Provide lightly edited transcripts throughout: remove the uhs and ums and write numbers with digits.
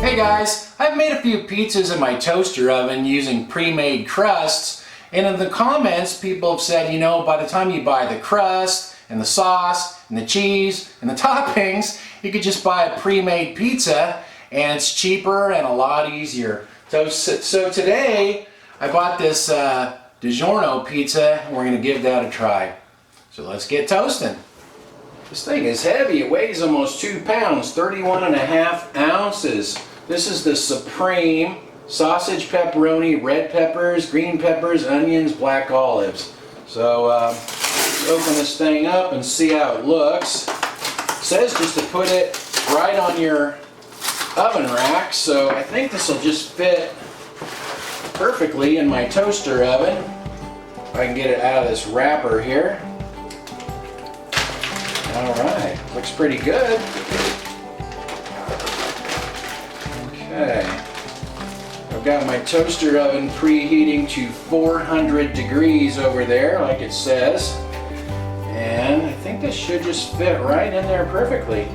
Hey guys, I've made a few pizzas in my toaster oven using pre-made crusts, and in the comments people have said, you know, by the time you buy the crust and the sauce and the cheese and the toppings, you could just buy a pre-made pizza and it's cheaper and a lot easier. So today I bought this DiGiorno pizza and we're going to give that a try. So let's get toasting. This thing is heavy. It weighs almost 2 pounds, 31.5 ounces. This is the Supreme sausage, pepperoni, red peppers, green peppers, onions, black olives. So let's open this thing up and see how it looks. It says just to put it right on your oven rack, so I think this will just fit perfectly in my toaster oven. If I can get it out of this wrapper here. Alright, looks pretty good. Okay, I've got my toaster oven preheating to 400 degrees over there, like it says. And I think this should just fit right in there perfectly.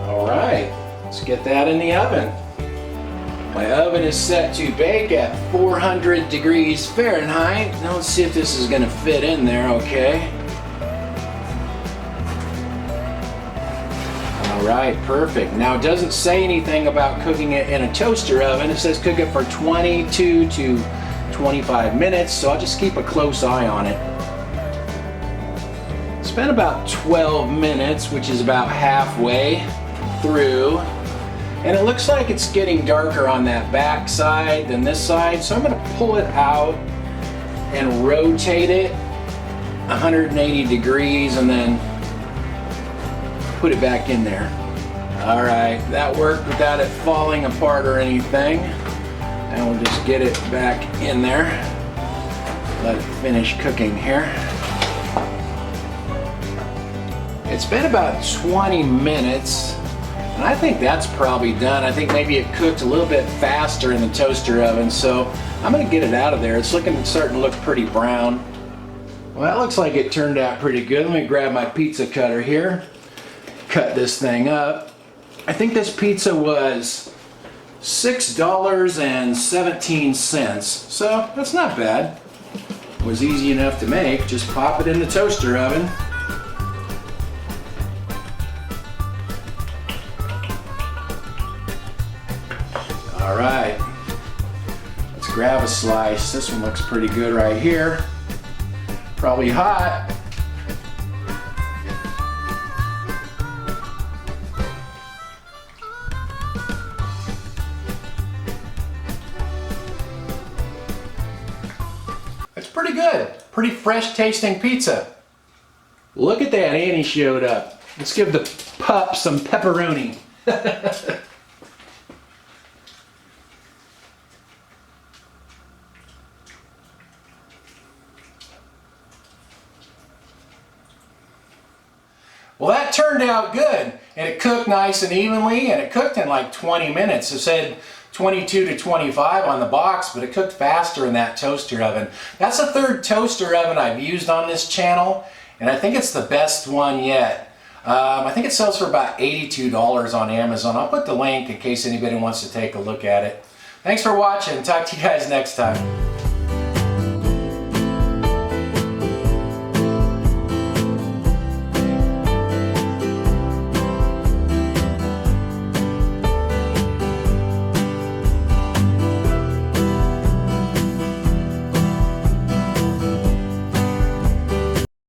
Alright, let's get that in the oven. My oven is set to bake at 400 degrees Fahrenheit. Now let's see if this is going to fit in there okay. Alright, perfect. Now it doesn't say anything about cooking it in a toaster oven. It says cook it for 22 to 25 minutes, so I'll just keep a close eye on it. It's been about 12 minutes, which is about halfway through. And it looks like it's getting darker on that back side than this side, so I'm going to pull it out and rotate it 180 degrees and then put it back in there. Alright, that worked without it falling apart or anything. And we'll just get it back in there. Let it finish cooking here. It's been about 20 minutes, and I think that's probably done. I think maybe it cooked a little bit faster in the toaster oven, so I'm going to get it out of there. It's starting to look pretty brown. Well, that looks like it turned out pretty good. Let me grab my pizza cutter here. Cut this thing up. I think this pizza was $6.17, so that's not bad. It was easy enough to make. Just pop it in the toaster oven. Alright, let's grab a slice. This one looks pretty good right here. Probably hot. It's pretty good. Pretty fresh tasting pizza. Look at that, Annie showed up. Let's give the pup some pepperoni. Well, that turned out good, and it cooked nice and evenly, and it cooked in like 20 minutes. It said 22 to 25 on the box, but it cooked faster in that toaster oven. That's the third toaster oven I've used on this channel, and I think it's the best one yet. I think it sells for about $82 on Amazon. I'll put the link in case anybody wants to take a look at it. Thanks for watching. Talk to you guys next time.